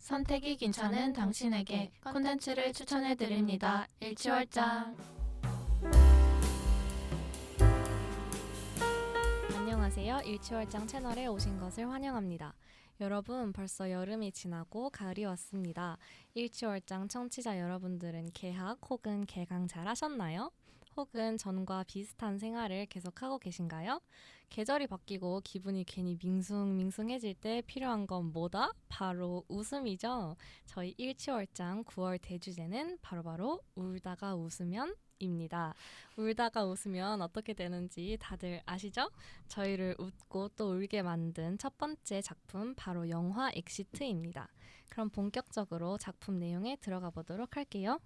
선택이 괜찮은 당신에게 콘텐츠를 추천해드립니다. 일치월장. 안녕하세요. 일치월장 채널에 오신 것을 환영합니다. 여러분, 벌써 여름이 지나고 가을이 왔습니다. 일치월장 청취자 여러분들은 개학 혹은 개강 잘 하셨나요? 혹은 전과 비슷한 생활을 계속하고 계신가요? 계절이 바뀌고 기분이 괜히 밍숭밍숭해질 때 필요한 건 뭐다? 바로 웃음이죠. 저희 일치월장 9월 대주제는 바로 울다가 웃으면 입니다. 울다가 웃으면 어떻게 되는지 다들 아시죠? 저희를 웃고 또 울게 만든 첫 번째 작품 바로 영화 엑시트입니다. 그럼 본격적으로 작품 내용에 들어가 보도록 할게요.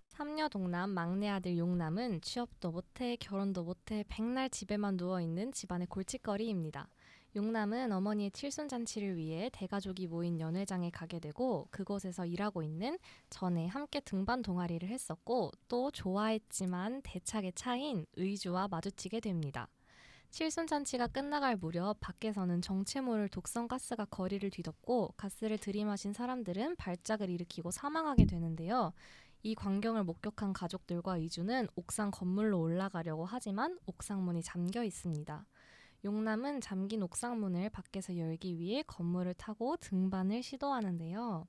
삼녀동남 막내 아들 용남은 취업도 못해 결혼도 못해 백날 집에만 누워있는 집안의 골칫거리입니다. 용남은 어머니의 칠순잔치를 위해 대가족이 모인 연회장에 가게 되고 그곳에서 일하고 있는 전에 함께 등반 동아리를 했었고 또 좋아했지만 대차게 차인 의주와 마주치게 됩니다. 칠순잔치가 끝나갈 무렵 밖에서는 정체 모를 독성가스가 거리를 뒤덮고 가스를 들이마신 사람들은 발작을 일으키고 사망하게 되는데요. 이 광경을 목격한 가족들과 의주는 옥상 건물로 올라가려고 하지만 옥상문이 잠겨 있습니다. 용남은 잠긴 옥상문을 밖에서 열기 위해 건물을 타고 등반을 시도하는데요.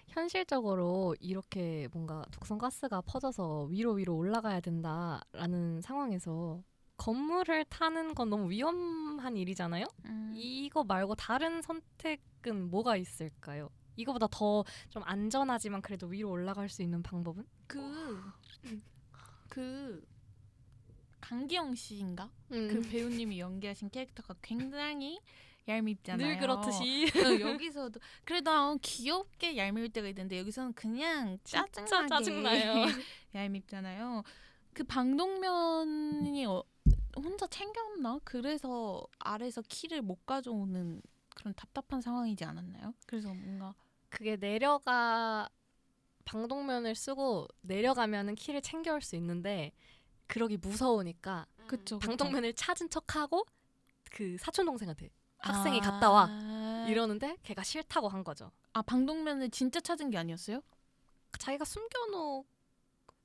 현실적으로 이렇게 뭔가 독성가스가 퍼져서 위로 올라가야 된다라는 상황에서 건물을 타는 건 너무 위험한 일이잖아요? 이거 말고 다른 선택은 뭐가 있을까요? 이거보다 더 좀 안전하지만 그래도 위로 올라갈 수 있는 방법은? 그 강기영 씨인가? 그 배우님이 연기하신 캐릭터가 굉장히 얄밉잖아요. 늘 그렇듯이 여기서도 그래도 귀엽게 얄미울 때가 있는데 여기서는 그냥 진짜 짜증나요. 얄밉잖아요. 그 방독면이 혼자 챙겼나? 그래서 아래서 키를 못 가져오는 그런 답답한 상황이지 않았나요? 그래서 뭔가 그게 방독면을 쓰고 내려가면은 키를 챙겨올 수 있는데 그러기 무서우니까 그쵸. 방독면을 찾은 척하고 그 사촌 동생한테 학생이 갔다 와 이러는데 걔가 싫다고 한 거죠. 아, 방독면을 진짜 찾은 게 아니었어요? 자기가 숨겨놓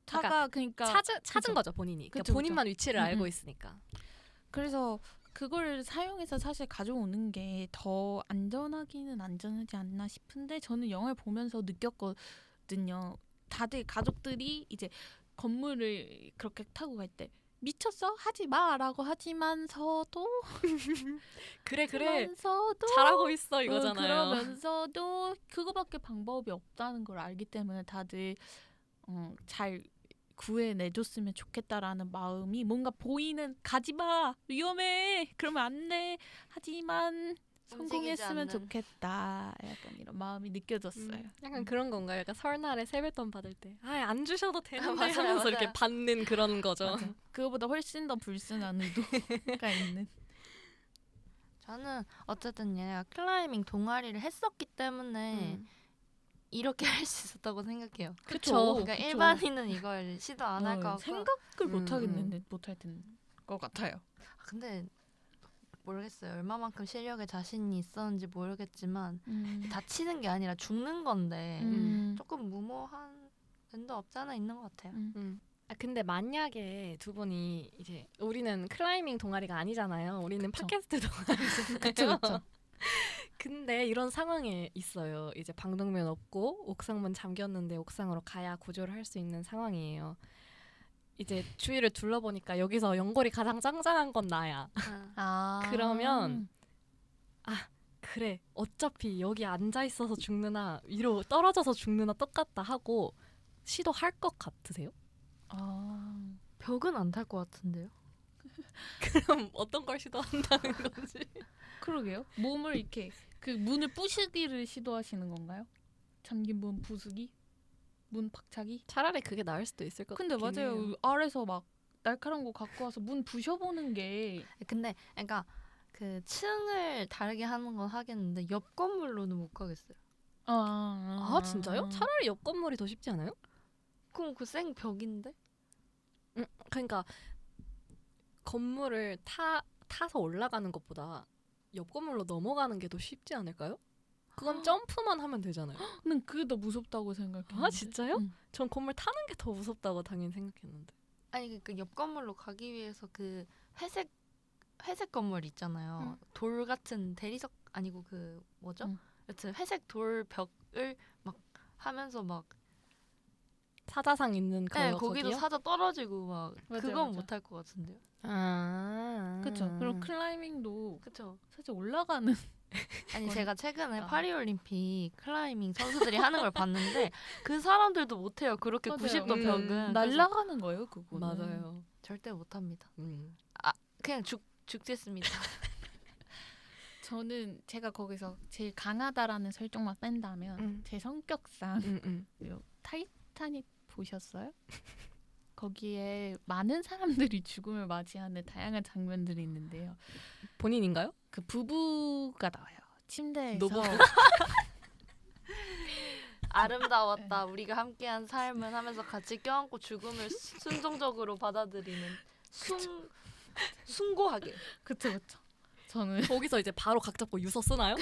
차가 그러니까 찾은 그쵸. 거죠 본인이. 그러니까 그쵸, 본인만 위치를 알고 있으니까. 그래서 그걸 사용해서 사실 가져오는 게 더 안전하기는 안전하지 않나 싶은데 저는 영화를 보면서 느꼈거든요. 다들 가족들이 이제 건물을 그렇게 타고 갈 때 미쳤어? 하지 마라고 하지만서도 그래 그러면서도 잘하고 있어 이거잖아요. 그러면서도 그거밖에 방법이 없다는 걸 알기 때문에 다들 잘 구해내줬으면 좋겠다라는 마음이 뭔가 보이는 가지마 위험해 그러면 안 돼 하지만 성공했으면 좋겠다 약간 이런 마음이 느껴졌어요. 약간 그런 건가요? 약간 설날에 세뱃돈 받을 때 안 주셔도 되는데 맞아요, 하면서 맞아요. 이렇게 받는 그런 거죠. 맞아. 그거보다 훨씬 더 불순한 의도가 있는. 저는 어쨌든 얘네가 클라이밍 동아리를 했었기 때문에 이렇게 할 수 있었다고 생각해요. 그쵸. 그러니까 일반인은 이걸 시도 안 할 것 같고 생각을 못할 것 같아요. 근데 모르겠어요. 얼마만큼 실력에 자신이 있었는지 모르겠지만 다치는 게 아니라 죽는 건데 조금 무모한 면도 없지 않아 있는 것 같아요. 근데 만약에 두 분이 이제 우리는 클라이밍 동아리가 아니잖아요. 우리는 그쵸. 팟캐스트 동아리잖아요. 그쵸. 근데 이런 상황에 있어요. 이제 방독면 없고 옥상문 잠겼는데 옥상으로 가야 구조를 할 수 있는 상황이에요. 이제 주위를 둘러보니까 여기서 연골이 가장 짱짱한 건 나야. 그러면 그래 어차피 여기 앉아 있어서 죽느나 위로 떨어져서 죽느나 똑같다 하고 시도할 것 같으세요? 벽은 안 탈 것 같은데요? 그럼 어떤 걸 시도한다는 건지. 그러게요. 몸을 이렇게 그 문을 부수기를 시도하시는 건가요? 잠긴 문 부수기? 문 박차기? 차라리 그게 나을 수도 있을 것 같긴 근데 맞아요. 해요. 아래서 막 날카로운 거 갖고 와서 문 부셔보는 게 근데 그러니까 그 층을 다르게 하는 건 하겠는데 옆 건물로는 못 가겠어요. 진짜요? 차라리 옆 건물이 더 쉽지 않아요? 그럼 그 생 벽인데? 그러니까 건물을 타서 올라가는 것보다 옆 건물로 넘어가는 게 더 쉽지 않을까요? 그건 점프만 하면 되잖아요. 난 그게 더 무섭다고 생각해. 아 진짜요? 응. 전 건물 타는 게 더 무섭다고 당연히 생각했는데. 아니 그 옆 건물로 가기 위해서 그 회색 건물 있잖아요. 응. 돌 같은 대리석 아니고 그 뭐죠? 응. 여튼 회색 돌 벽을 막 하면서 막 사자상 있는 네, 거 거기도 거기요? 사자 떨어지고 막 맞아요, 그건 맞아요. 못할 것 같은데요. 아. 그렇죠. 그리고 클라이밍도 그쵸? 사실 올라가는 아니 제가 최근에 아. 파리올림픽 클라이밍 선수들이 하는 걸 봤는데 그 사람들도 못해요. 그렇게 맞아요. 90도 벽은 그래서 날아가는 거예요, 그거는. 맞아요. 절대 못합니다. 음. 그냥 죽겠습니다. 저는 제가 거기서 제일 강하다라는 설정만 뺀다면 제 성격상 요 타이타닉 보셨어요? 거기에 많은 사람들이 죽음을 맞이하는 다양한 장면들이 있는데요. 본인인가요? 그 부부가 나와요. 침대에서 노부부. 아름다웠다. 우리가 함께한 삶은 하면서 같이 껴안고 죽음을 순종적으로 받아들이는 숭고하게. 그쵸 그쵸. 저는 거기서 이제 바로 각 잡고 유서 쓰나요?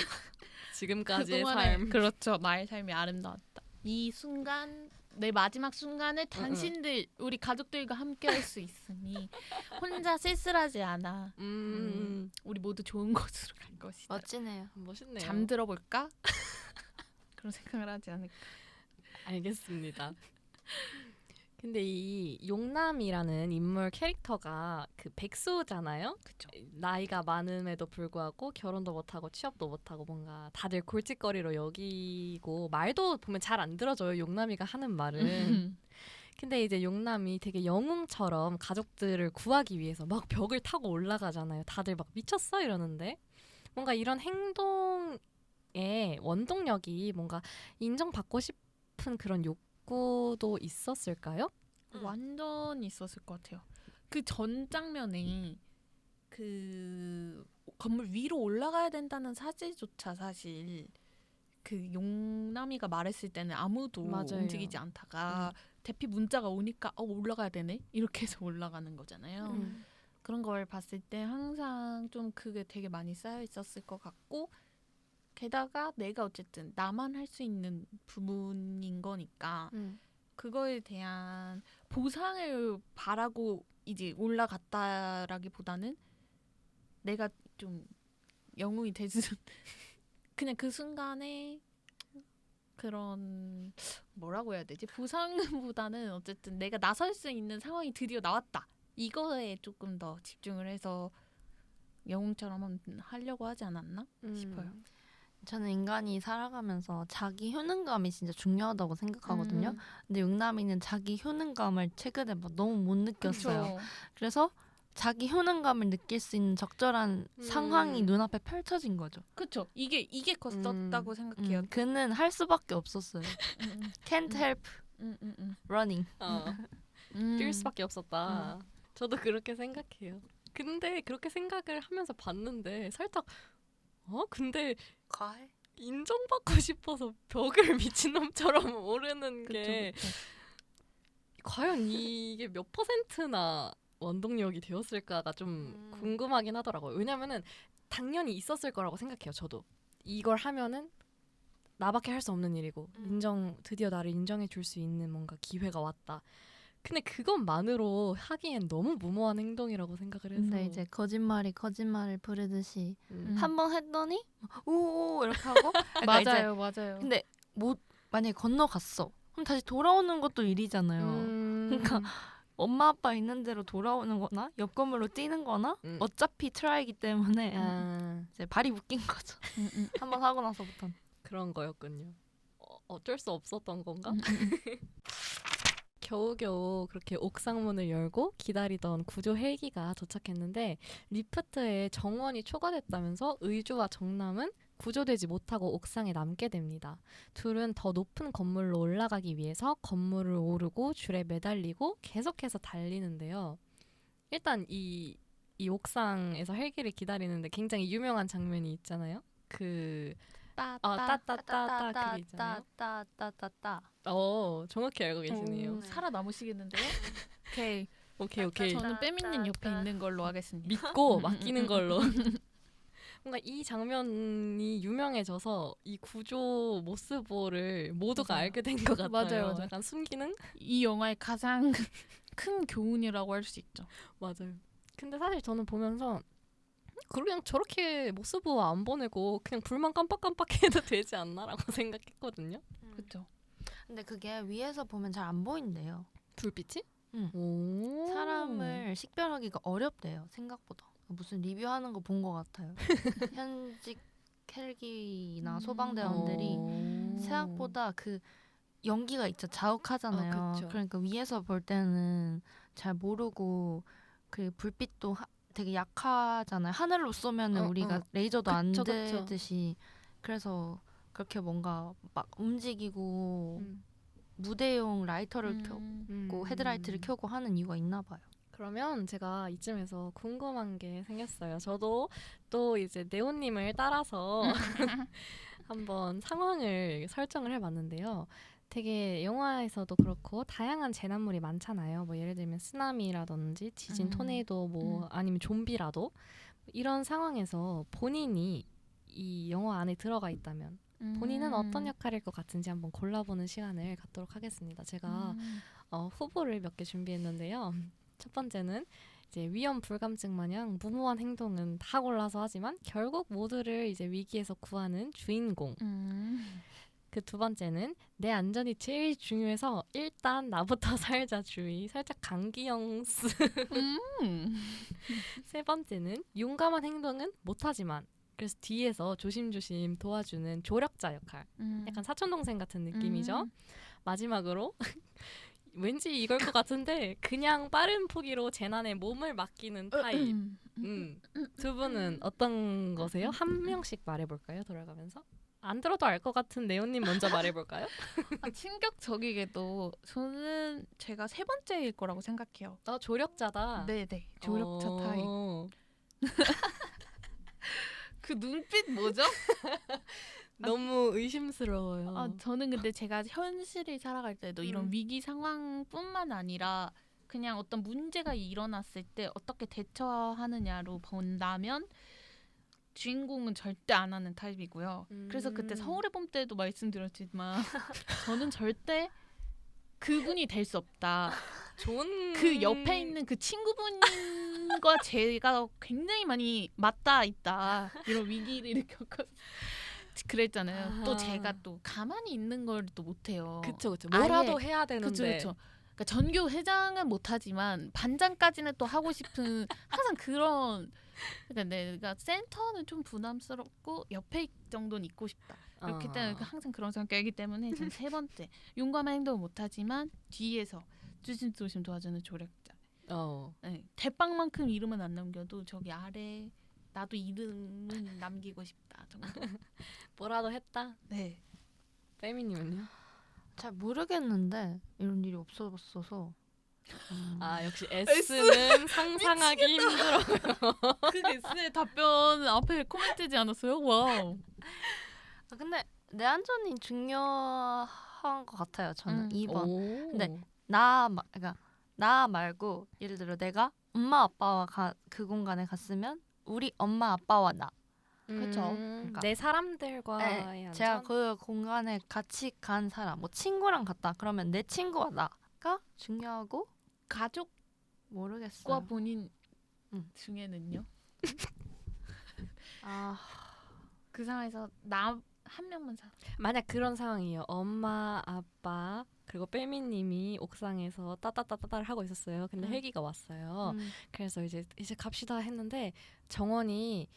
지금까지의 그동안의 삶. 그렇죠. 나의 삶이 아름다웠다. 이 순간 내 마지막 순간에 당신들 우리 가족들과 함께할 수 있으니 혼자 쓸쓸하지 않아. 우리 모두 좋은 곳으로 갈 것이다. 멋지네요. 멋있네요. 잠들어 볼까? 그런 생각을 하지 않을까. 알겠습니다. 근데 이 용남이라는 인물 캐릭터가 그 백수잖아요. 그쵸. 나이가 많음에도 불구하고 결혼도 못하고 취업도 못하고 뭔가 다들 골칫거리로 여기고 말도 보면 잘 안 들어줘요. 용남이가 하는 말은. 근데 이제 용남이 되게 영웅처럼 가족들을 구하기 위해서 막 벽을 타고 올라가잖아요. 다들 막 미쳤어 이러는데 뭔가 이런 행동에 원동력이 뭔가 인정받고 싶은 그런 욕구도 있었을까요? 완전 있었을 것 같아요. 그 전 장면에 그 건물 위로 올라가야 된다는 사실조차 사실 그 용남이가 말했을 때는 아무도 맞아요. 움직이지 않다가 대피 문자가 오니까 올라가야 되네 이렇게 해서 올라가는 거잖아요. 그런 걸 봤을 때 항상 좀 그게 되게 많이 쌓여 있었을 것 같고 게다가 내가 어쨌든 나만 할 수 있는 부분인 거니까 그거에 대한 보상을 바라고 이제 올라갔다라기보다는 내가 좀 영웅이 되는 그냥 그 순간에 그런 뭐라고 해야 되지? 보상보다는 어쨌든 내가 나설 수 있는 상황이 드디어 나왔다. 이거에 조금 더 집중을 해서 영웅처럼 하려고 하지 않았나 싶어요. 저는 인간이 살아가면서 자기 효능감이 진짜 중요하다고 생각하거든요. 근데 용남이는 자기 효능감을 최근에 막 너무 못 느꼈어요. 그쵸. 그래서 자기 효능감을 느낄 수 있는 적절한 상황이 눈앞에 펼쳐진 거죠. 그쵸. 이게 컸었다고 생각해요. 그는 할 수밖에 없었어요. Can't help running. 뛸 수밖에 없었다. 저도 그렇게 생각해요. 근데 그렇게 생각을 하면서 봤는데 살짝 근데 과해? 인정받고 싶어서 벽을 미친놈처럼 오르는 게 그쵸. 과연 이게 몇 퍼센트나 원동력이 되었을까가 좀 궁금하긴 하더라고요. 왜냐면은 당연히 있었을 거라고 생각해요. 저도 이걸 하면은 나밖에 할 수 없는 일이고 드디어 나를 인정해 줄 수 있는 뭔가 기회가 왔다. 근데 그것만으로 하기엔 너무 무모한 행동이라고 생각을 해서. 근데 이제 거짓말이 거짓말을 부르듯이 한 번 했더니 오 이렇게 하고 맞아요, 맞아요. 근데 만약에 건너갔어. 그럼 다시 돌아오는 것도 일이잖아요. 그러니까 엄마 아빠 있는 대로 돌아오는 거나 옆 건물로 뛰는 거나 어차피 트라이기 때문에 이제 발이 묶인 거죠. 한 번 하고 나서부터는. 그런 거였군요. 어쩔 수 없었던 건가? 겨우겨우 그렇게 옥상문을 열고 기다리던 구조 헬기가 도착했는데 리프트에 정원이 초과됐다면서 의주와 정남은 구조되지 못하고 옥상에 남게 됩니다. 둘은 더 높은 건물로 올라가기 위해서 건물을 오르고 줄에 매달리고 계속해서 달리는데요. 일단 이 옥상에서 헬기를 기다리는데 굉장히 유명한 장면이 있잖아요. 따따따따 그게 있잖아요. 따따따따따. 정확히 알고 계시네요. 살아남으시겠는데요? 오케이. 오케이. 저는 빼미님 옆에 있는 걸로 하겠습니다. 믿고 맡기는 걸로. 뭔가 이 장면이 유명해져서 이 구조 모스보를 모두가 맞아요. 알게 된 것 같아요. 맞아요. 약간 숨기는? 이 영화의 가장 큰 교훈이라고 할 수 있죠. 맞아요. 근데 사실 저는 보면서 그냥 저렇게 모스보 안 보내고 그냥 불만 깜빡깜빡해도 되지 않나라고 생각했거든요. 그렇죠. 근데 그게 위에서 보면 잘 안 보인대요. 불빛이? 응. 오. 사람을 식별하기가 어렵대요. 생각보다. 무슨 리뷰하는 거 본 것 같아요. 현직 헬기나 소방대원들이 생각보다 그 연기가 있죠. 자욱하잖아요. 그쵸. 그러니까 위에서 볼 때는 잘 모르고 그 불빛도 되게 약하잖아요. 하늘로 쏘면 우리가 레이저도 안 그쵸, 그쵸. 되듯이 그래서 그렇게 뭔가 막 움직이고 무대용 라이터를 켜고 헤드라이트를 켜고 하는 이유가 있나 봐요. 그러면 제가 이쯤에서 궁금한 게 생겼어요. 저도 또 이제 네오님을 따라서 한번 상황을 설정을 해봤는데요. 되게 영화에서도 그렇고 다양한 재난물이 많잖아요. 뭐 예를 들면 쓰나미라든지 지진, 토네이도 뭐 아니면 좀비라도 이런 상황에서 본인이 이 영화 안에 들어가 있다면 본인은 어떤 역할일 것 같은지 한번 골라보는 시간을 갖도록 하겠습니다. 제가 후보를 몇 개 준비했는데요. 첫 번째는 이제 위험 불감증 마냥 무모한 행동은 다 골라서 하지만 결국 모두를 이제 위기에서 구하는 주인공. 그 두 번째는 내 안전이 제일 중요해서 일단 나부터 살자 주의. 살짝 강기영스. 세 번째는 용감한 행동은 못하지만 그래서 뒤에서 조심조심 도와주는 조력자 역할. 약간 사촌동생 같은 느낌이죠. 마지막으로 왠지 이걸 것 같은데 그냥 빠른 포기로 재난에 몸을 맡기는 타입. 두 분은 어떤 거세요? 한 명씩 말해볼까요? 돌아가면서. 안 들어도 알 것 같은 네오님 먼저 말해볼까요? 충격적이게도 저는 제가 세 번째일 거라고 생각해요. 조력자다. 네네. 조력자 타입. 그 눈빛 뭐죠? 너무 의심스러워요. 저는 근데 제가 현실을 살아갈 때도 이런 위기 상황뿐만 아니라 그냥 어떤 문제가 일어났을 때 어떻게 대처하느냐로 본다면 주인공은 절대 안 하는 타입이고요. 그래서 그때 서울의 봄 때도 말씀드렸지만 저는 절대 그분이 될 수 없다. 좋은 그 옆에 있는 그 친구분과 제가 굉장히 많이 맞닿아 있다. 이런 위기를 겪었 그랬잖아요. 또 제가 또 가만히 있는 걸 또 못해요. 그쵸. 뭐라도 아예, 해야 되는데. 그쵸. 그러니까 전교 회장은 못하지만 반장까지는 또 하고 싶은 항상 그런. 그러니까 내가 센터는 좀 부담스럽고 옆에 정도는 있고 싶다. 그렇기 때문에 항상 그런 성격이기 때문에 저는 세 번째 용감한 행동을 못하지만 뒤에서 조심조심 도와주는 조력자. 네, 대빵만큼 이름은 안 남겨도 저기 아래 나도 이름은 남기고 싶다 정도. 뭐라도 했다. 네. 빼미님은요? 잘 모르겠는데 이런 일이 없었어서 역시 S는 상상하기 힘들어. 그 S의 답변 앞에 코멘트지 않았어요? 와우. 근데 내 안전이 중요한 것 같아요. 저는 2번. 근데 그러니까 나 말고 예를 들어 내가 엄마 아빠와 그 공간에 갔으면 우리 엄마 아빠와 나. 그렇죠. 내 사람들과의 안전. 제가 그 공간에 같이 간 사람, 뭐 친구랑 갔다. 그러면 내 친구와 나가 중요하고 가족과 모르겠어요. 본인 중에는요? 그 상황에서 나 한 명만 만약 그런 상황이에요. 엄마, 아빠 그리고 빼미님이 옥상에서 따따따따를 하고 있었어요. 근데 헬기가 왔어요. 그래서 이제 갑시다 했는데 정원이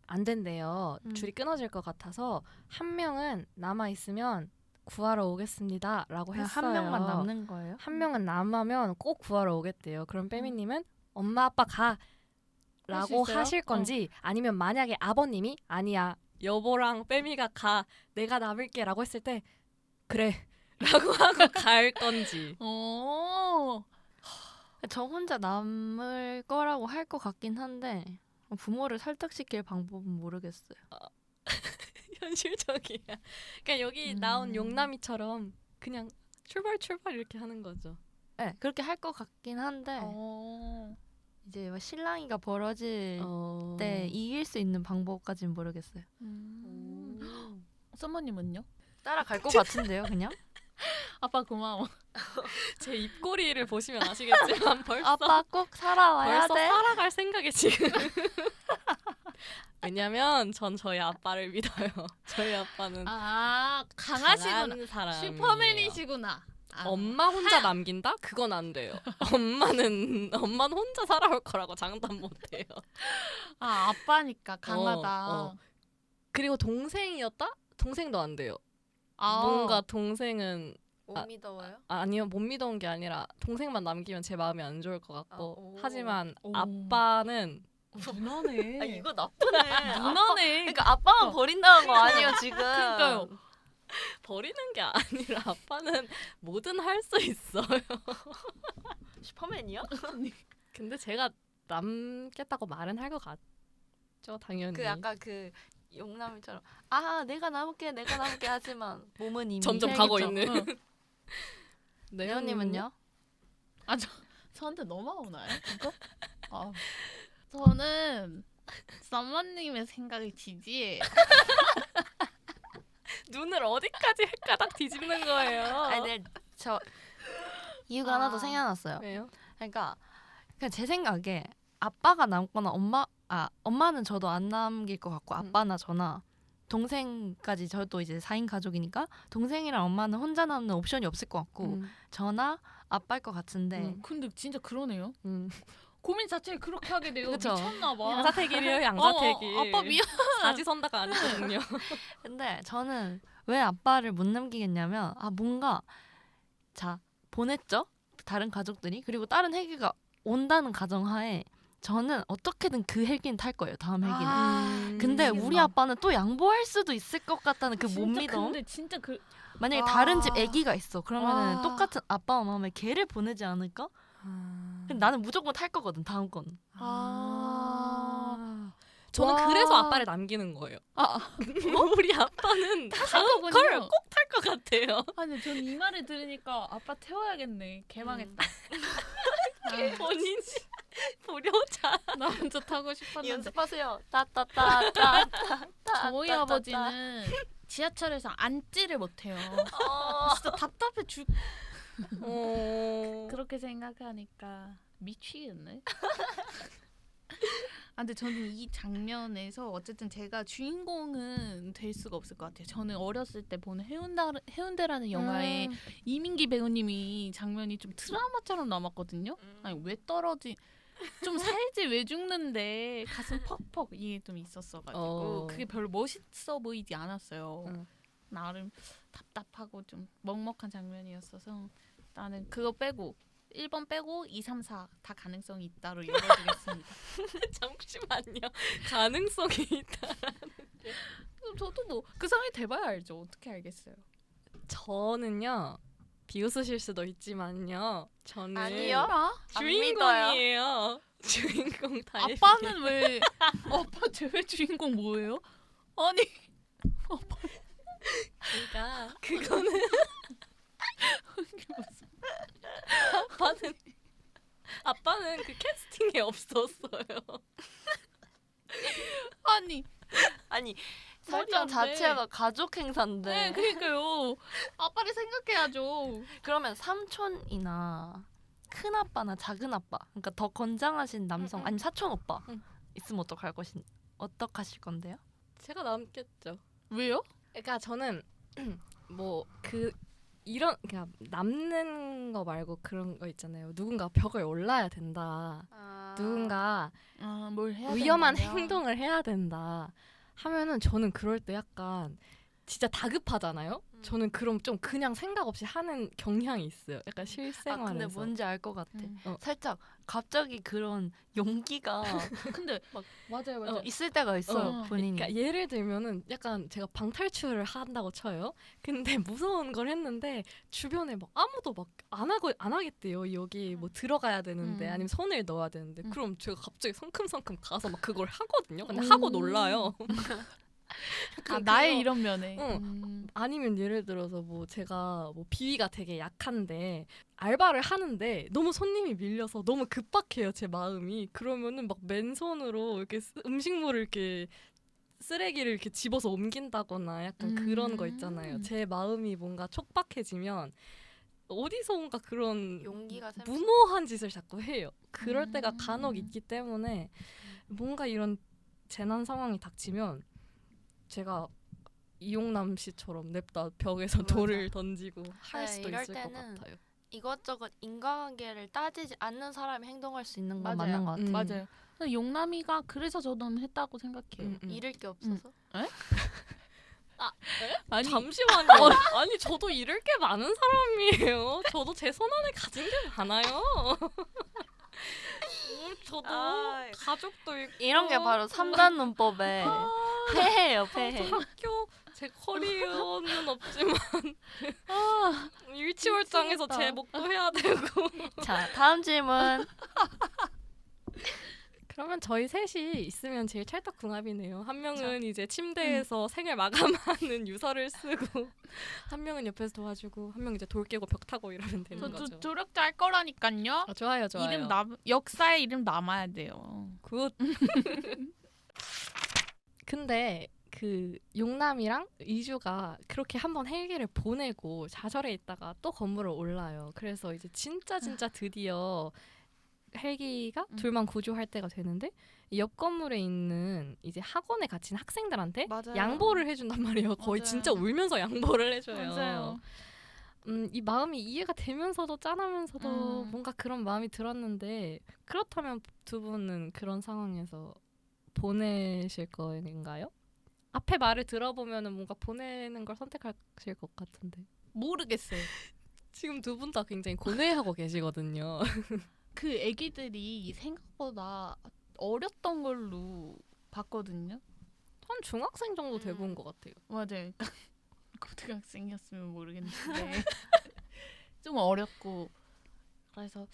안 된대요. 줄이 끊어질 것 같아서 한 명은 남아 있으면 구하러 오겠습니다라고 했어요. 한 명만 남는 거예요? 한 명은 남으면 꼭 구하러 오겠대요. 그럼 빼미님은 엄마 아빠 가라고 하실 건지 아니면 만약에 아버님이 아니야 여보랑 빼미가 가 내가 남을게라고 했을 때 그래 라고 하고 갈 건지. 저 혼자 남을 거라고 할 것 같긴 한데 부모를 설득시킬 방법은 모르겠어요. 현실적이야. 그러니까 여기 나온 용남이처럼 그냥 출발 이렇게 하는 거죠. 네, 그렇게 할 것 같긴 한데 이제 막 실랑이가 벌어질 때 이길 수 있는 방법까지는 모르겠어요. 썸머님은요? 따라갈 것 같은데요, 그냥? 아빠 고마워. 제 입꼬리를 보시면 아시겠지만 벌써 아빠 꼭 살아와야 벌써 돼. 살아갈 생각에 지금. 왜냐면 전 저희 아빠를 믿어요. 저희 아빠는 강하시구나. 강한 사람이에요. 슈퍼맨이시구나. 엄마 혼자 남긴다? 그건 안 돼요. 엄마는 혼자 살아올 거라고 장담 못 해요. 아빠니까 강하다. 그리고 동생이었다? 동생도 안 돼요. 아. 뭔가 동생은 못 믿어요? 아니요, 못 믿어온 게 아니라 동생만 남기면 제 마음이 안 좋을 것 같고 하지만 오. 아빠는 누나네. 아, 이거 나쁘네. 누나네. 그러니까 아빠만 버린다는 거 아니에요, 지금? 그러니까요. 버리는 게 아니라 아빠는 뭐든 할 수 있어요. 슈퍼맨이요? 근데 제가 남겠다고 말은 할 것 같죠, 당연히. 그 약간 그 용남이처럼 내가 남을게 하지만 몸은 이미 점점 가고 살겠죠. 있는. 네오님은요? 저한테 넘어오나요? 이거? 저는 썸머님의 생각을 지지해요. 눈을 어디까지 헷가닥 뒤집는 거예요. 아니, 근데 저 이유가 하나 더 생각났어요. 왜요? 그러니까 제 생각에 아빠가 남거나 엄마는 저도 안 남길 것 같고 아빠나 저나 동생까지 저도 이제 4인 가족이니까 동생이랑 엄마는 혼자 남는 옵션이 없을 것 같고 저나 아빠일 것 같은데 근데 진짜 그러네요. 고민 자체를 그렇게 하게 돼요. 그쵸? 미쳤나 봐. 양자택일이에요, 양자택일. 아빠 미안. 사지선다가 아니거든요. 근데 저는 왜 아빠를 못 남기겠냐면 뭔가 보냈죠? 다른 가족들이. 그리고 다른 헬기가 온다는 가정하에 저는 어떻게든 그 헬기는 탈 거예요. 다음 헬기는. 근데 우리 미치겠다. 아빠는 또 양보할 수도 있을 것 같다는 그 못 진짜 믿음. 근데 진짜 만약에 다른 집 아기가 있어. 그러면은 아. 똑같은 아빠와 마음에 걔를 보내지 않을까? 근데 나는 무조건 탈 거거든. 다음 건. 저는 와. 그래서 아빠를 남기는 거예요. 우리 아빠는 다음 걸 꼭 탈 것 같아요. 아니 전 이 말을 들으니까 아빠 태워야겠네. 개망했다. 본인이 보려자. 나 먼저 타고 싶었는데. 연습하세요. 따따따따. 저희 아버지는 지하철에서 앉지를 못해요. 진짜 답답해 죽. 그렇게 생각하니까 미치겠네. 근데 저는 이 장면에서 어쨌든 제가 주인공은 될 수가 없을 것 같아요. 저는 어렸을 때 보는 해운대라는 영화에 이민기 배우님이 장면이 좀 트라우마처럼 남았거든요. 아니 왜 좀 살지 왜 죽는데 가슴 퍽퍽 이게 좀 있었어가지고 그게 별로 멋있어 보이지 않았어요. 나름 답답하고 좀 먹먹한 장면이었어서 나는 그거 빼고 1번 빼고 2, 3, 4 다 가능성이 있다로 읽어주겠습니다. 잠시만요. 가능성이 있다. 저도 뭐 그 상황이 돼봐야 알죠. 어떻게 알겠어요. 저는요. 비웃으실 수도 있지만요. 저는 아니요. 주인공이에요. 주인공 다. 아빠는 왜 아빠 왜 주인공 뭐예요? 아니 그러니까 그거는 아빠는 그 캐스팅에 없었어요. 아니 설정 말이 안 돼. 자체가 가족 행사인데. 네 그러니까요. 아빠를 생각해야죠. 그러면 삼촌이나 큰 아빠나 작은 아빠, 그러니까 더 건장하신 남성, 아니면 사촌 오빠 있으면 어떡하실 건데요? 제가 남겠죠. 왜요? 그러니까 저는 뭐 그러니까 남는 거 말고 그런 거 있잖아요. 누군가 벽을 올라야 된다. 누군가 뭘 해야 위험한 된다고요? 행동을 해야 된다 하면은 저는 그럴 때 약간 진짜 다급하잖아요. 저는 그럼 좀 그냥 생각 없이 하는 경향이 있어요. 약간 실생활에서. 근데 뭔지 알 것 같아. 음. 살짝 갑자기 그런 용기가 근데 막 맞아요. 있을 때가 있어요. 본인이. 그러니까 예를 들면은 약간 제가 방탈출을 한다고 쳐요. 근데 무서운 걸 했는데 주변에 막 아무도 막 안 하겠대요. 여기 뭐 들어가야 되는데 아니면 손을 넣어야 되는데 그럼 제가 갑자기 성큼성큼 가서 막 그걸 하거든요. 근데 하고 놀라요. 나의 이런 면에. 아니면 예를 들어서 뭐 제가 뭐 비위가 되게 약한데 알바를 하는데 너무 손님이 밀려서 너무 급박해요 제 마음이. 그러면은 막 맨손으로 이렇게 음식물을 이렇게 쓰레기를 이렇게 집어서 옮긴다거나 약간 그런 거 있잖아요. 제 마음이 뭔가 촉박해지면 어디서인가 그런 용기가 무모한 짓을 자꾸 해요. 그럴 때가 간혹 있기 때문에 뭔가 이런 재난 상황이 닥치면 제가 이용남 씨처럼 냅다 벽에서 맞아. 돌을 던지고 할 네, 수도 이럴 있을 것 때는 같아요. 이것저것 인과관계를 따지지 않는 사람이 행동할 수 있는 건 맞아요. 맞는 것 같아요. 맞아요. 그래서 용남이가 그래서 저는 했다고 생각해요. 잃을 게 없어서. 아니 잠시만요. 아니 저도 잃을 게 많은 사람이에요. 저도 제 손안에 가진 게 많아요. 저도 아이. 가족도 있고 이런 게 바로 3단 논법의 폐해예요, 폐해. 학교 제 커리어는 없지만 일치월장에서 미치겠다. 제 목도 해야 되고. 자, 다음 질문. 그러면 저희 셋이 있으면 제일 찰떡궁합이네요. 한 명은 이제 침대에서 생을 마감하는 유서를 쓰고 한 명은 옆에서 도와주고 한 명은 이제 돌 깨고 벽 타고 이러면 되는 저 거죠. 조력자 할 거라니까요. 좋아요, 좋아요. 이름 역사에 이름 남아야 돼요. 굿. 근데 그 용남이랑 이주가 그렇게 한번 헬기를 보내고 좌절해 있다가 또 건물을 올라요. 그래서 이제 진짜 드디어 헬기가 둘만 구조할 때가 되는데 옆 건물에 있는 이제 학원에 갇힌 학생들한테 맞아요. 양보를 해준단 말이에요. 거의 맞아요. 진짜 울면서 양보를 해줘요. 맞아요. 이 마음이 이해가 되면서도 짠하면서도 음. 뭔가 그런 마음이 들었는데 그렇다면 두 분은 그런 상황에서 보내실 거인가요? 앞에 말을 들어보면은 뭔가 보내는 걸 선택하실 것 같은데 모르겠어요. 지금 두 분 다 굉장히 고뇌하고 계시거든요. 그 애기들이 생각보다 어렸던 걸로 봤거든요. 한 중학생 정도 되고 온 것 같아요. 맞아요. 그러니까 고등학생이었으면 모르겠는데 좀 어렸고 그래서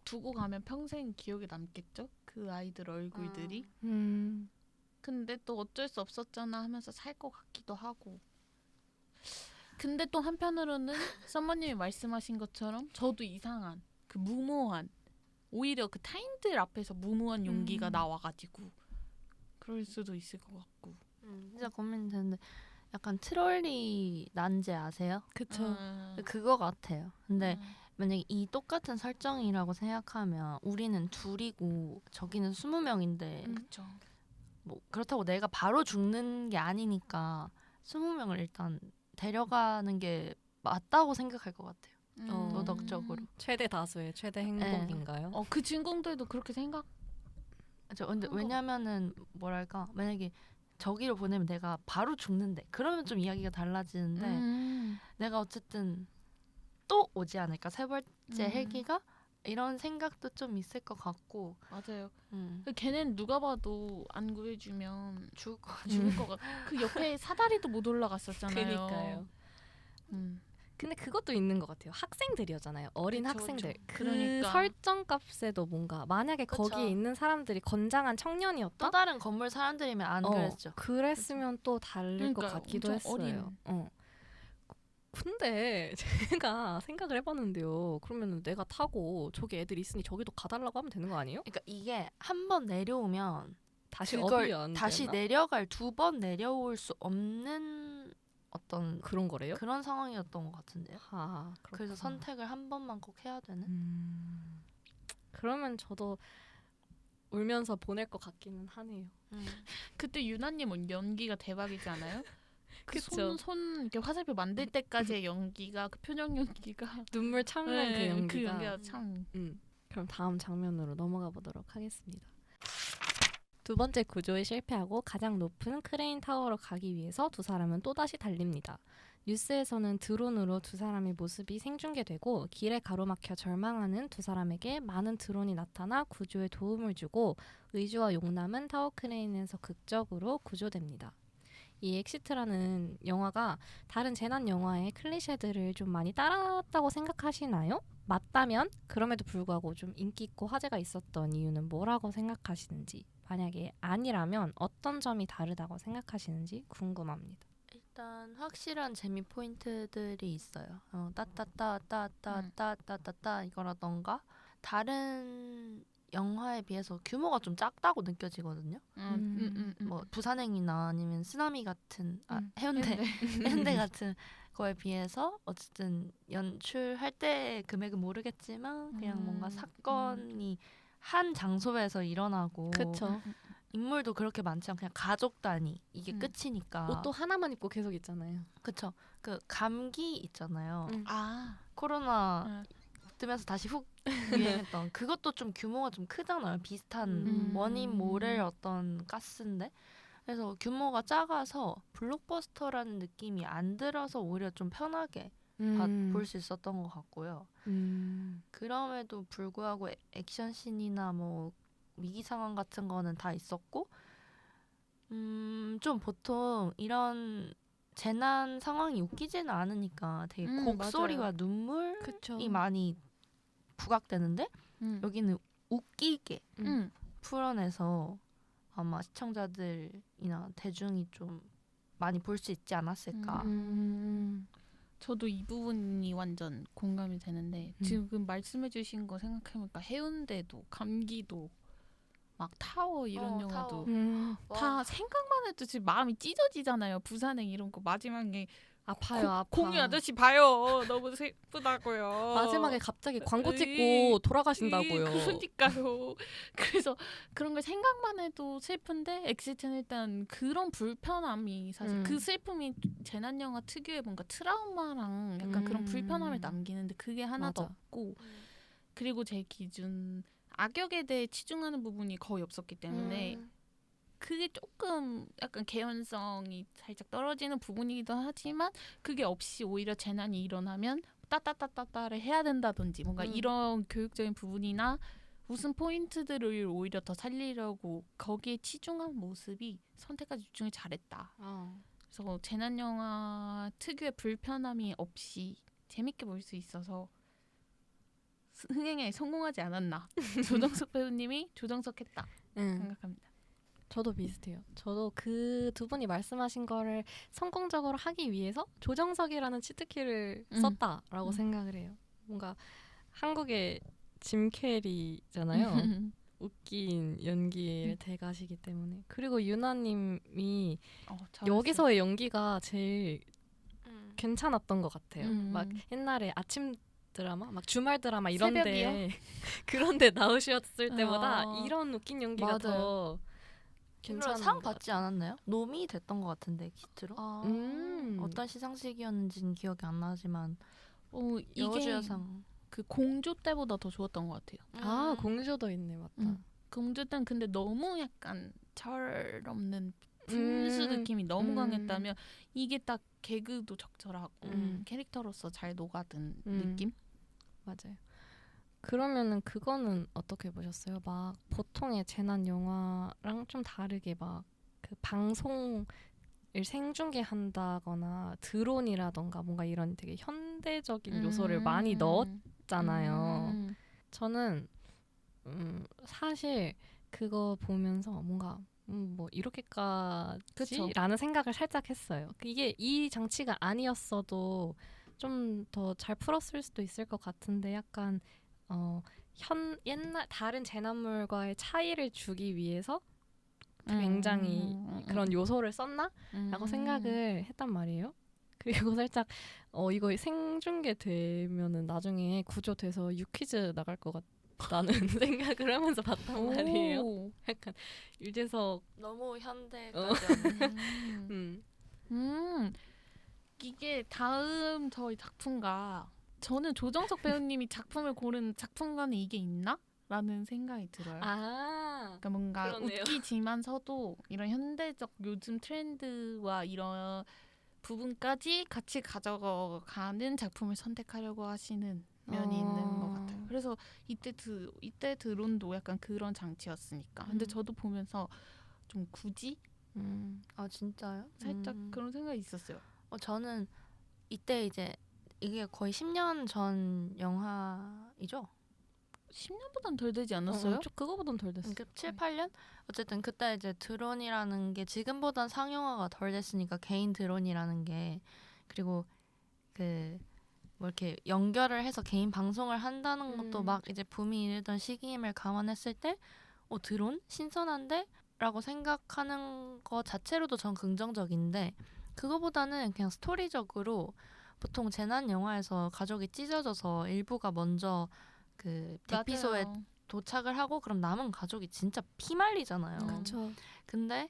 두고 가면 평생 기억에 남겠죠? 그 아이들 얼굴들이. 근데 또 어쩔 수 없었잖아 하면서 살 것 같기도 하고. 근데 또 한편으로는 썸머님이 말씀하신 것처럼 저도 이상한 그 무모한 오히려 그 타인들 앞에서 무모한 용기가 나와가지고 그럴 수도 있을 것 같고. 진짜 고민되는데 약간 트롤리 난제 아세요? 그쵸. 그거 같아요. 근데 만약에 이 똑같은 설정이라고 생각하면 우리는 둘이고 저기는 20명인데 그렇죠. 뭐 그렇다고 내가 바로 죽는 게 아니니까 20명을 일단 데려가는 게 맞다고 생각할 것 같아요. 도덕적으로. 최대 다수의 최대 행복인가요? 그 주인공들도 그렇게 생각. 근데 왜냐면은 뭐랄까 만약에 저기로 보내면 내가 바로 죽는데 그러면 좀 이야기가 달라지는데 내가 어쨌든 또 오지 않을까 세 번째 헬기가 이런 생각도 좀 있을 것 같고. 맞아요. 걔는 누가 봐도 안 구해주면 죽을 것 같아. 죽을 것 같아. 그 옆에 사다리도 못 올라갔었잖아요. 그러니까요. 근데 그것도 있는 것 같아요. 학생들이었잖아요. 어린 그쵸, 학생들. 그쵸. 그 그러니까. 설정값에도 뭔가 만약에 그쵸. 거기에 있는 사람들이 건장한 또 청년이었다? 다른 건물 사람들이면 안 그랬죠. 그랬으면 또 다를 것 그러니까 같기도 엄청 했어요. 근데 제가 생각을 해봤는데요. 그러면 내가 타고 저기 애들 있으니 저기도 가달라고 하면 되는 거 아니에요? 그러니까 이게 한 번 내려오면 다시 그걸 업이 안 다시 되나? 내려갈 2번 내려올 수 없는 어떤 그런 거래요? 그런 상황이었던 것 같은데요. 아, 그래서 선택을 한 번만 꼭 해야 되는. 그러면 저도 울면서 보낼 것 같기는 하네요. 그때 유나님 연기가 대박이잖아요. 그쵸. 손 이렇게 화살표 만들 때까지의 연기가 그 표정 연기가 눈물 참는 그 연기가. 그 연기가 참. 그럼 다음 장면으로 넘어가 보도록 하겠습니다. 두 번째 구조에 실패하고 가장 높은 크레인 타워로 가기 위해서 두 사람은 또다시 달립니다. 뉴스에서는 드론으로 두 사람의 모습이 생중계되고 길에 가로막혀 절망하는 두 사람에게 많은 드론이 나타나 구조에 도움을 주고 의주와 용남은 타워 크레인에서 극적으로 구조됩니다. 이 엑시트라는 영화가 다른 재난 영화의 클리셰들을 좀 많이 따랐다고 생각하시나요? 맞다면 그럼에도 불구하고 좀 인기 있고 화제가 있었던 이유는 뭐라고 생각하시는지 만약에 아니라면 어떤 점이 다르다고 생각하시는지 궁금합니다. 일단 확실한 재미 포인트들이 있어요. 따따따따따따따따 이거라던가 다른 영화에 비해서 규모가 좀 작다고 느껴지거든요. 뭐 부산행이나 아니면 쓰나미 같은 해운대 해운대 같은 거에 비해서 어쨌든 연출할 때 금액은 모르겠지만 그냥 뭔가 사건이 한 장소에서 일어나고 그쵸. 인물도 그렇게 많지 않고 그냥 가족 단위 이게 끝이니까 옷도 하나만 입고 계속 있잖아요. 그쵸. 그 감기 있잖아요. 아, 코로나 뜨면서 다시 훅 유행했던 그것도 좀 규모가 좀 크잖아요. 비슷한 원인 모를 어떤 가스인데 그래서 규모가 작아서 블록버스터라는 느낌이 안 들어서 오히려 좀 편하게 볼 수 있었던 것 같고요. 그럼에도 불구하고 액션씬이나 뭐 위기 상황 같은 거는 다 있었고 좀 보통 이런 재난 상황이 웃기지는 않으니까 되게 곡소리와 맞아요. 눈물이 그쵸. 많이 부각되는데 여기는 웃기게 음. 풀어내서 아마 시청자들이나 대중이 좀 많이 볼 수 있지 않았을까. 저도 이 부분이 완전 공감이 되는데 지금 말씀해주신 거 생각해보니까 해운대도 감기도 막 타워 이런 영화도 다 생각만 해도 지금 마음이 찢어지잖아요. 부산행 이런 거 마지막에 아파요, 아파. 공유 아저씨 봐요. 너무 슬프다고요. 마지막에 갑자기 광고 으이, 찍고 돌아가신다고요. 그러니까요. 그래서 그런 걸 생각만 해도 슬픈데 엑시트는 일단 그런 불편함이 사실 그 슬픔이 재난 영화 특유의 뭔가 트라우마랑 약간 그런 불편함을 남기는데 그게 하나도 맞아. 없고 그리고 제 기준 악역에 대해 치중하는 부분이 거의 없었기 때문에 그게 조금 약간 개연성이 살짝 떨어지는 부분이기도 하지만 그게 없이 오히려 재난이 일어나면 따따따따따를 해야 된다든지 뭔가 이런 교육적인 부분이나 웃음 포인트들을 오히려 더 살리려고 거기에 치중한 모습이 선택과 집중을 잘했다. 그래서 재난 영화 특유의 불편함이 없이 재밌게 볼 수 있어서 흥행에 성공하지 않았나. 조정석 배우님이 조정석했다 생각합니다. 저도 비슷해요. 저도 그 두 분이 말씀하신 거를 성공적으로 하기 위해서 조정석이라는 치트키를 썼다라고 생각을 해요. 뭔가 한국의 짐 캐리잖아요. 웃긴 연기의 대가시기 때문에. 그리고 유나님이 여기서의 연기가 제일 괜찮았던 것 같아요. 막 옛날에 아침 드라마, 막 주말 드라마 이런데 그런데 나오셨을 때보다 이런 웃긴 연기가 맞아요. 더 괜찮은 상 받지 않았나요? 노미 됐던 것 같은데 기트로. 어떤 시상식이었는지는 기억이 안 나지만 이게 여우주연상. 그 공조 때보다 더 좋았던 것 같아요. 아 공주도 있네 맞다. 공조 때는 근데 너무 약간 철없는 분수 느낌이 너무 강했다면 이게 딱 개그도 적절하고 캐릭터로서 잘 녹아든 느낌? 맞아요. 그러면은 그거는 어떻게 보셨어요? 막 보통의 재난 영화랑 좀 다르게 막 그 방송을 생중계한다거나 드론이라던가 뭔가 이런 되게 현대적인 요소를 많이 넣었잖아요. 저는 사실 그거 보면서 뭔가 뭐 이렇게까지라는 생각을 살짝 했어요. 이게 이 장치가 아니었어도 좀 더 잘 풀었을 수도 있을 것 같은데 약간 옛날 다른 재난물과의 차이를 주기 위해서 굉장히 그런 요소를 썼나? 라고 생각을 했단 말이에요. 그리고 살짝 이거 생중계 되면은 나중에 구조돼서 유퀴즈 나갈 것 같다는 생각을 하면서 봤단 말이에요. 약간 유재석 너무 현대까지. 이게 다음 저희 작품가 저는 조정석 배우님이 작품을 고른 작품가는 이게 있나? 라는 생각이 들어요. 그러니까 뭔가 그러네요. 웃기지만서도 이런 현대적 요즘 트렌드와 이런 부분까지 같이 가져가는 작품을 선택하려고 하시는 면이 있는 것 같아요. 그래서 이때 드론도 약간 그런 장치였으니까. 근데 저도 보면서 좀 굳이? 아 진짜요? 살짝 그런 생각이 있었어요. 저는 이때 이제 이게 거의 10년 전 영화이죠? 10년보단 덜 되지 않았어요? 그거보단 덜 됐어. 그러니까 7, 8년? 어쨌든 그때 이제 드론이라는 게 지금보단 상용화가 덜 됐으니까 개인 드론이라는 게 그리고 그 뭐 이렇게 연결을 해서 개인 방송을 한다는 것도 막 이제 붐이 일던 시기임을 감안했을 때 드론? 신선한데? 라고 생각하는 거 자체로도 전 긍정적인데 그거보다는 그냥 스토리적으로 보통 재난 영화에서 가족이 찢어져서 일부가 먼저 그 대피소에 맞아요. 도착을 하고 그럼 남은 가족이 진짜 피말리잖아요. 그렇죠. 근데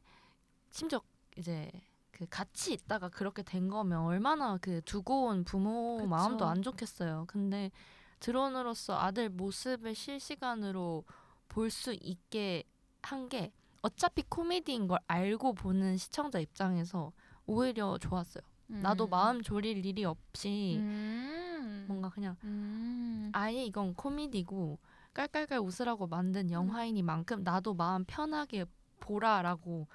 심지어 이제 그 같이 있다가 그렇게 된 거면 얼마나 그 두고 온 부모 그쵸. 마음도 안 좋겠어요. 근데 드론으로서 아들 모습을 실시간으로 볼 수 있게 한 게 어차피 코미디인 걸 알고 보는 시청자 입장에서 오히려 좋았어요. 나도 마음 졸일 일이 없이 뭔가 그냥 아예 이건 코미디고 깔깔깔 웃으라고 만든 영화이니만큼 나도 마음 편하게 보라라고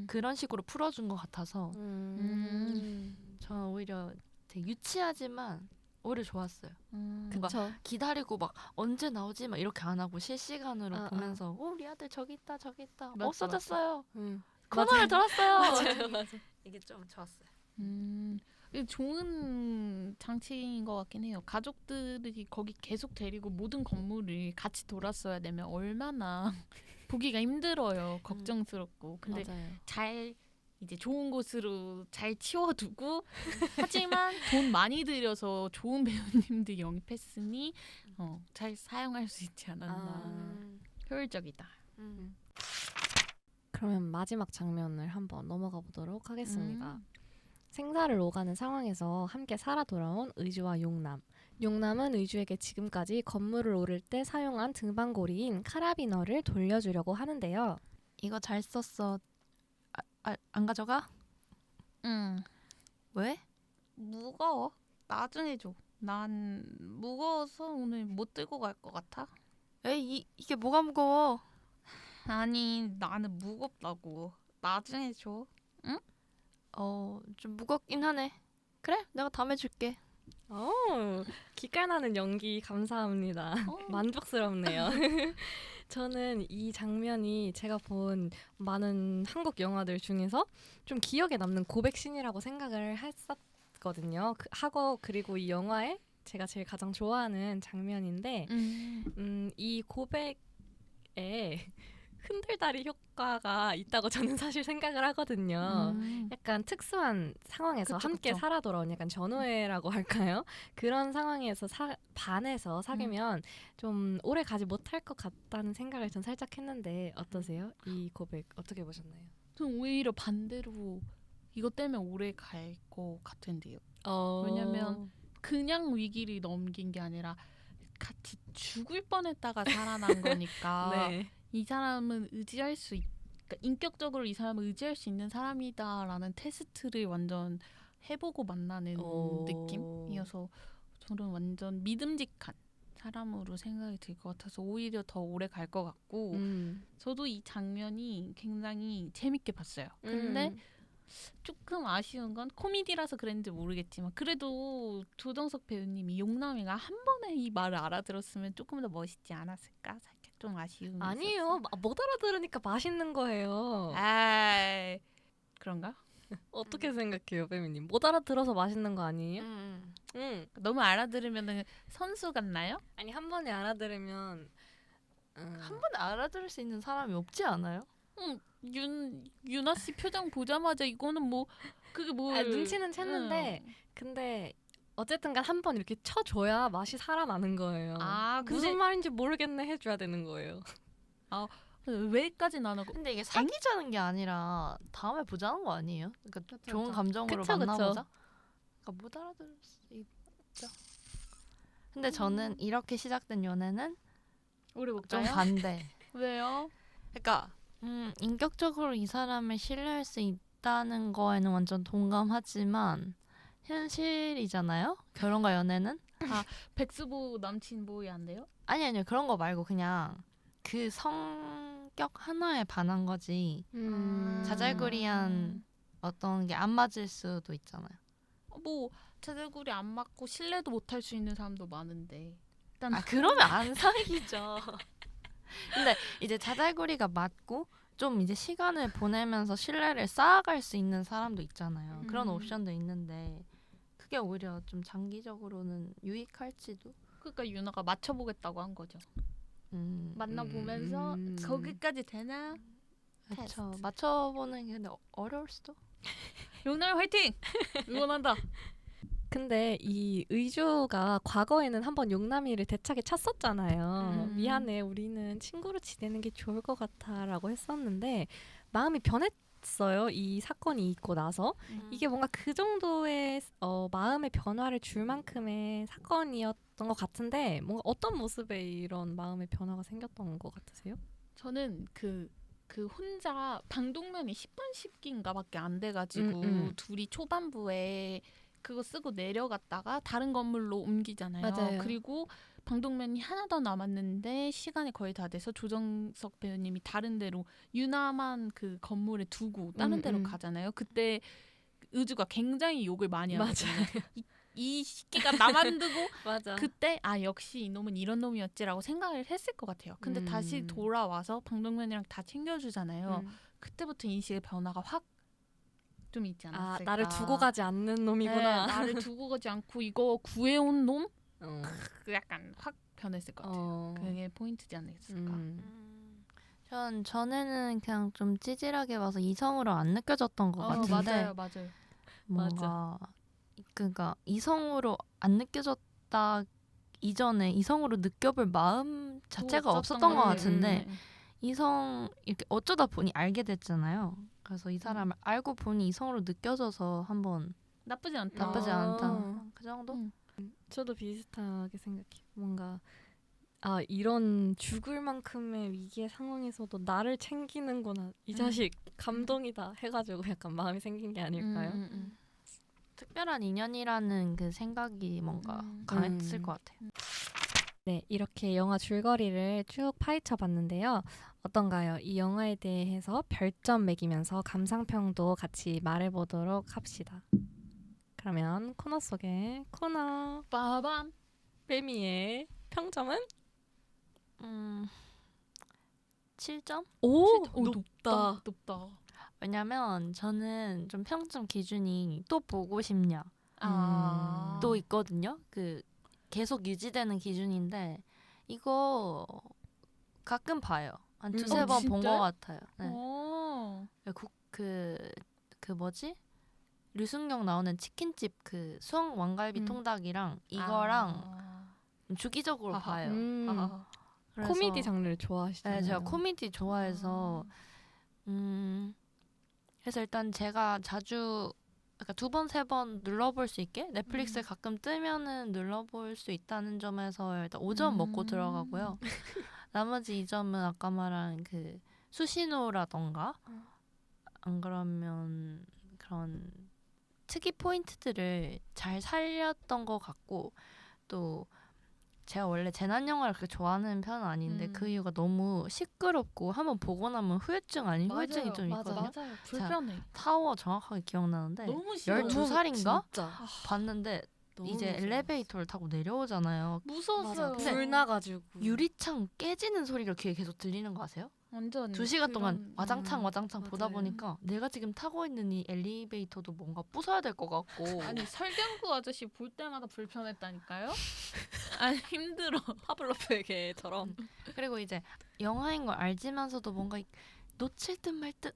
그런 식으로 풀어준 것 같아서 저는 오히려 되게 유치하지만 오히려 좋았어요. 그쵸. 기다리고 막 언제 나오지 막 이렇게 안 하고 실시간으로 보면서 우리 아들 저기 있다 저기 있다 맞아, 없어졌어요. 맞아요. 코너를 들었어요. 맞아요. 이게 좀 좋았어요. 이게 좋은 장치인 것 같긴 해요. 가족들이 거기 계속 데리고 모든 건물을 같이 돌았어야 되면 얼마나 보기가 힘들어요. 걱정스럽고. 근데 맞아요. 잘 이제 좋은 곳으로 잘 치워두고 하지만 돈 많이 들여서 좋은 배우님들 영입했으니 잘 사용할 수 있지 않았나. 효율적이다. 그러면 마지막 장면을 한번 넘어가 보도록 하겠습니다. 생사를 오가는 상황에서 함께 살아 돌아온 의주와 용남. 용남은 의주에게 지금까지 건물을 오를 때 사용한 등반고리인 카라비너를 돌려주려고 하는데요. 이거 잘 썼어. 안 가져가? 응. 왜? 무거워. 나중에 줘. 난 무거워서 오늘 못 들고 갈 것 같아. 에이 이게 뭐가 무거워? 아니 나는 무겁다고. 나중에 줘. 좀 무겁긴 하네. 그래, 내가 다음에 줄게. 기깔나는 연기 감사합니다. 만족스럽네요. 저는 이 장면이 제가 본 많은 한국 영화들 중에서 좀 기억에 남는 고백신이라고 생각을 했었거든요. 그리고 이 영화에 제가 제일 가장 좋아하는 장면인데 이 고백에 흔들다리 효과가 있다고 저는 사실 생각을 하거든요. 약간 특수한 상황에서 그쵸, 함께 그쵸. 살아 돌아온 약간 전우회라고 할까요? 그런 상황에서 반해서 사귀면 좀 오래 가지 못할 것 같다는 생각을 전 살짝 했는데 어떠세요? 이 고백 어떻게 보셨나요? 전 오히려 반대로 이것 때문에 오래 갈 것 같은데요. 왜냐면 그냥 위기를 넘긴 게 아니라 같이 죽을 뻔했다가 살아난 거니까 네. 이 사람은 의지할 수 그러니까 인격적으로 이 사람을 의지할 수 있는 사람이다라는 테스트를 완전 해보고 만나는 느낌이어서 저는 완전 믿음직한 사람으로 생각이 들 것 같아서 오히려 더 오래 갈 것 같고 저도 이 장면이 굉장히 재밌게 봤어요. 근데 조금 아쉬운 건 코미디라서 그랬는지 모르겠지만 그래도 조정석 배우님이 용남이가 한 번에 이 말을 알아들었으면 조금 더 멋있지 않았을까? 살짝 좀 아쉬움이 아니에요. 있었어요. 못 알아들으니까 맛있는 거예요. 아 그런가? 어떻게 생각해요, 빼미님? 못 알아들어서 맛있는 거 아니에요? 너무 알아들으면 선수 같나요? 아니 한 번에 알아들으면 한 번에 알아들을 수 있는 사람이 없지 않아요? 유나 씨 표정 보자마자 이거는 뭐 그게 뭐 눈치는 챘는데 근데 어쨌든간 한 번 이렇게 쳐줘야 맛이 살아나는 거예요. 아 근데 무슨 말인지 모르겠네 해줘야 되는 거예요. 왜까지 안 하고 근데 이게 사귀자는 게 아니라 다음에 보자는 거 아니에요? 그러니까 좋은 감정으로 그쵸, 만나보자. 그러니까 못 알아들을 수 있죠. 근데 저는 이렇게 시작된 연애는 오래 못 좀 가요? 반대. 왜요? 그러니까 인격적으로 이 사람을 신뢰할 수 있다는 거에는 완전 동감하지만 현실이잖아요. 결혼과 연애는 백수보 남친 보이 안 돼요? 아니요 그런 거 말고 그냥 그 성격 하나에 반한 거지. 자잘구리한 어떤 게 안 맞을 수도 있잖아요. 뭐 자잘구리 안 맞고 신뢰도 못 할 수 있는 사람도 많은데 일단 그러면 안 사귀죠. 근데 이제 자잘구리가 맞고 좀 이제 시간을 보내면서 신뢰를 쌓아갈 수 있는 사람도 있잖아요. 그런 옵션도 있는데 그게 오히려 좀 장기적으로는 유익할지도. 그러니까 유나가 맞춰보겠다고 한 거죠. 만나보면서 거기까지 되나? 그렇죠. 맞춰보는 게 근데 어려울 수도. 유나 화이팅! 응원한다. 근데 이 의주가 과거에는 한번 용남이를 대차게 찼었잖아요. 미안해, 우리는 친구로 지내는 게 좋을 것 같아라고 했었는데 마음이 변했어요. 이 사건이 있고 나서 이게 뭔가 그 정도의 마음의 변화를 줄 만큼의 사건이었던 것 같은데 뭔가 어떤 모습에 이런 마음의 변화가 생겼던 것 같으세요? 저는 그 혼자 방독면이 10분 10기인가밖에 안 돼가지고 둘이 초반부에 그거 쓰고 내려갔다가 다른 건물로 옮기잖아요. 맞아요. 그리고 방독면이 하나 더 남았는데 시간이 거의 다 돼서 조정석 배우님이 다른 데로 유나만 그 건물에 두고 다른 데로 가잖아요. 그때 의주가 굉장히 욕을 많이 하거든요. 이 시기가 나만 두고 맞아. 그때 역시 이놈은 이런 놈이었지라고 생각을 했을 것 같아요. 근데 다시 돌아와서 방독면이랑 다 챙겨주잖아요. 그때부터 인식의 변화가 확 좀 있지 않았을까. 나를 두고 가지 않는 놈이구나. 네, 나를 두고 가지 않고 이거 구해온 놈? 그 약간 확 변했을 것 같아요. 그게 포인트지 않았을까. 전에는 그냥 좀 찌질하게 봐서 이성으로 안 느껴졌던 것 같은데 맞아요. 뭔가 그러니까 이성으로 안 느껴졌다 이전에 이성으로 느껴볼 마음 자체가 없었던 것 같은데 이성 이렇게 어쩌다 보니 알게 됐잖아요. 그래서 이 사람을 알고 보니 이성으로 느껴져서 한번 나쁘지 않다. 나쁘지 않다. 그 정도? 저도 비슷하게 생각해요. 뭔가 이런 죽을 만큼의 위기의 상황에서도 나를 챙기는구나. 이 자식 감동이다 해가지고 약간 마음이 생긴 게 아닐까요? 특별한 인연이라는 그 생각이 뭔가 강했을 것 같아요. 네, 이렇게 영화 줄거리를 쭉 파헤쳐 봤는데요. 어떤가요? 이 영화에 대해서 별점 매기면서 감상평도 같이 말해보도록 합시다. 그러면 코너 속의 코너 빠밤. 빼미의 평점은? 7점? 오, 높다. 왜냐면 저는 좀 평점 기준이 또 보고 싶냐 또 있거든요. 그 계속 유지되는 기준인데 이거 가끔 봐요. 한 두세 번 본 것 같아요. 네. 그 뭐지? 류승룡 나오는 치킨집 그 수원 왕갈비 통닭이랑 이거랑 주기적으로 봐요. 그래서 코미디 장르를 좋아하시잖아요. 네, 제가 코미디 좋아해서 그래서 일단 제가 자주 그러니까 2번, 3번 눌러볼 수 있게 넷플릭스에 가끔 뜨면은 눌러볼 수 있다는 점에서 일단 5점 먹고 들어가고요. 나머지 2점은 아까 말한 그 수신호라던가 안 그러면 그런 특이 포인트들을 잘 살렸던 것 같고 또 제가 원래 재난 영화를 그렇게 좋아하는 편은 아닌데 그 이유가 너무 시끄럽고 한번 보고 나면 후유증 아닌 후유증이 좀 있거든요. 맞아요. 불편해. 타워 정확하게 기억나는데 너무 싫어. 12살인가? 진짜. 봤는데 이제 엘리베이터를 타고 내려오잖아요. 무서웠어요. 불 나가지고 유리창 깨지는 소리가 귀에 계속 들리는 거 아세요? 완전 2시간 동안 와장창 보다 맞아요. 보니까 내가 지금 타고 있는 이 엘리베이터도 뭔가 부숴야 될 것 같고 아니 설경구 아저씨 볼 때마다 불편했다니까요. 아니 힘들어. 파블로프의 개처럼. 그리고 이제 영화인 걸 알지만서도 뭔가 놓칠 듯 말 듯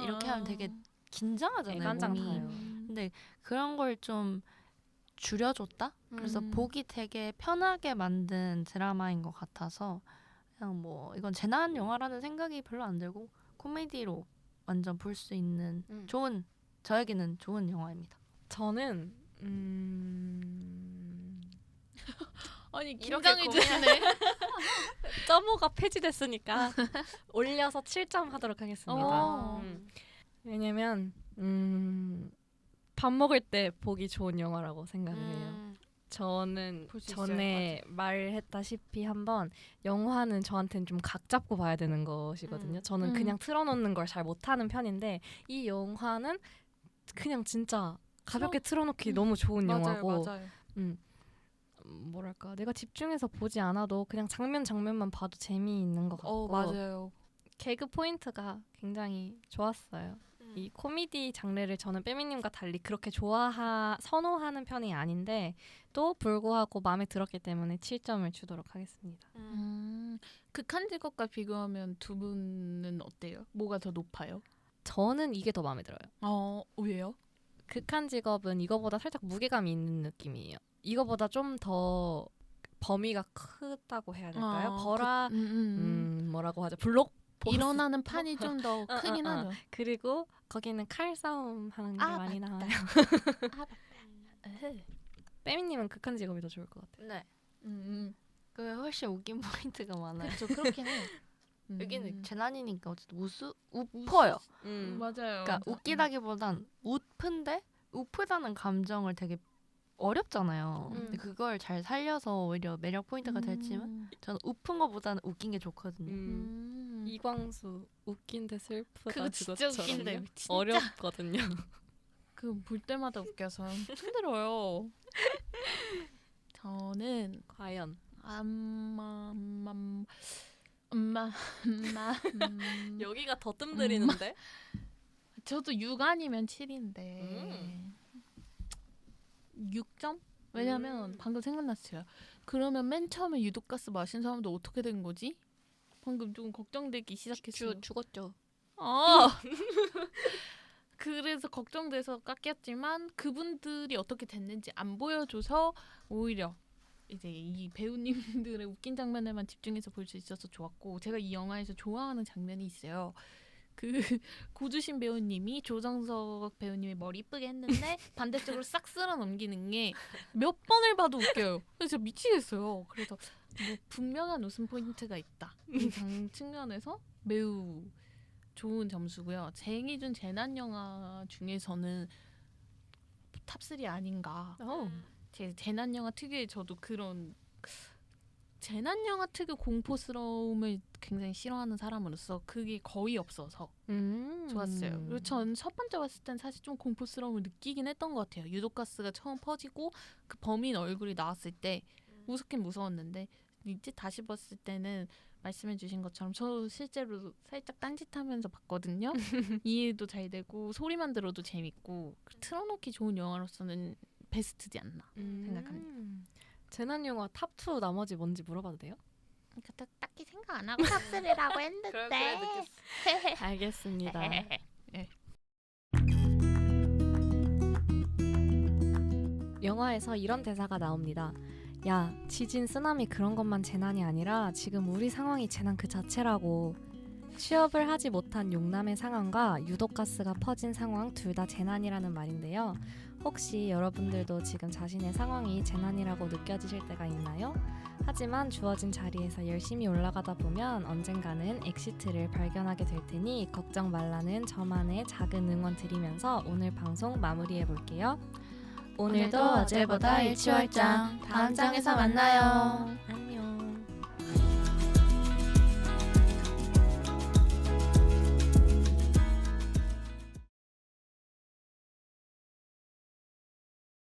이렇게 하면 되게 긴장하잖아요. 깜짝 몸이. 타요. 근데 그런 걸 좀 줄여줬다? 그래서 보기 되게 편하게 만든 드라마인 것 같아서 그냥 뭐 이건 재난 영화라는 생각이 별로 안 들고 코미디로 완전 볼 수 있는 저에게는 좋은 영화입니다. 저는 아니 이렇게 긴장해지네. 점호가 폐지됐으니까 올려서 7점 하도록 하겠습니다. 왜냐면 밥 먹을 때 보기 좋은 영화라고 생각을 해요. 저는 볼수 전에 말했다시피 한번 영화는 저한테는 좀 각 잡고 봐야 되는 것이거든요. 저는 그냥 틀어놓는 걸 잘 못하는 편인데 이 영화는 그냥 진짜 가볍게 틀어놓기 너무 좋은 영화고 맞아요. 뭐랄까 내가 집중해서 보지 않아도 그냥 장면만 봐도 재미있는 것 같고 맞아요. 개그 포인트가 굉장히 좋았어요. 이 코미디 장르를 저는 빼미님과 달리 그렇게 선호하는 편이 아닌데 또 불구하고 마음에 들었기 때문에 7점을 주도록 하겠습니다. 극한 직업과 비교하면 두 분은 어때요? 뭐가 더 높아요? 저는 이게 더 마음에 들어요. 왜요? 극한 직업은 이거보다 살짝 무게감이 있는 느낌이에요. 이거보다 좀 더 범위가 크다고 해야 될까요? 뭐라고 하죠? 블록? 일어나는 판이 좀 더 크긴 하죠. 그리고 거기는 칼싸움 하는 게 많이 나와요. 빼미님은 극한 직업이 더 좋을 것 같아요. 네. 그 훨씬 웃긴 포인트가 많아요. 그렇죠. 그렇긴 해. 여기는 재난이니까 어쨌든 웃어요. 맞아요. 그러니까 웃기다기보단 웃프다는 감정을 되게 어렵잖아요. 근데 그걸 잘 살려서 오히려 매력 포인트가 됐지만 저는 웃픈 것보다는 웃긴 게 좋거든요. 이광수 웃긴데 슬프다. 그거 진짜 웃긴데 진짜 어렵거든요. 그 볼 때마다 웃겨서 힘들어요. 저는 과연 여기가 더 뜸들이는데? 저도 6 아니면 7인데 6점? 왜냐면 방금 생각났어요. 그러면 맨 처음에 유독가스 마신 사람도 어떻게 된 거지? 방금 좀 걱정되기 시작했어요. 죽었죠. 그래서 걱정돼서 깎였지만 그분들이 어떻게 됐는지 안 보여줘서 오히려 이제 이 배우님들의 웃긴 장면에만 집중해서 볼 수 있어서 좋았고, 제가 이 영화에서 좋아하는 장면이 있어요. 그 고주신 배우님이 조정석 배우님의 머리 이쁘게 했는데 반대쪽으로 싹 쓸어 넘기는 게 몇 번을 봐도 웃겨요. 그래서 진짜 미치겠어요. 그래서 뭐 분명한 웃음 포인트가 있다. 이 측면에서 매우 좋은 점수고요. 제 기준 재난 영화 중에서는 탑3 아닌가. 제 재난 영화 특유의 저도 그런 재난 영화 특유 공포스러움을 굉장히 싫어하는 사람으로서 그게 거의 없어서 좋았어요. 그리고 전 첫 번째 봤을 땐 사실 좀 공포스러움을 느끼긴 했던 것 같아요. 유독가스가 처음 퍼지고 그 범인 얼굴이 나왔을 때 무섭긴 무서웠는데 이제 다시 봤을 때는 말씀해주신 것처럼 저 실제로 살짝 딴짓하면서 봤거든요. 이해도 잘 되고 소리만 들어도 재밌고 틀어놓기 좋은 영화로서는 베스트지 않나 생각합니다. 재난 영화 탑2 나머지 뭔지 물어봐도 돼요? 그러니까 딱히 생각 안 하고 탑3라고 했는데. 알겠습니다. 영화에서 이런 대사가 나옵니다. 야, 지진, 쓰나미 그런 것만 재난이 아니라 지금 우리 상황이 재난 그 자체라고. 취업을 하지 못한 용남의 상황과 유독가스가 퍼진 상황 둘 다 재난이라는 말인데요. 혹시 여러분들도 지금 자신의 상황이 재난이라고 느껴지실 때가 있나요? 하지만 주어진 자리에서 열심히 올라가다 보면 언젠가는 엑시트를 발견하게 될 테니 걱정 말라는 저만의 작은 응원 드리면서 오늘 방송 마무리해 볼게요. 오늘도 어제보다 일취월장. 다음 장에서 만나요.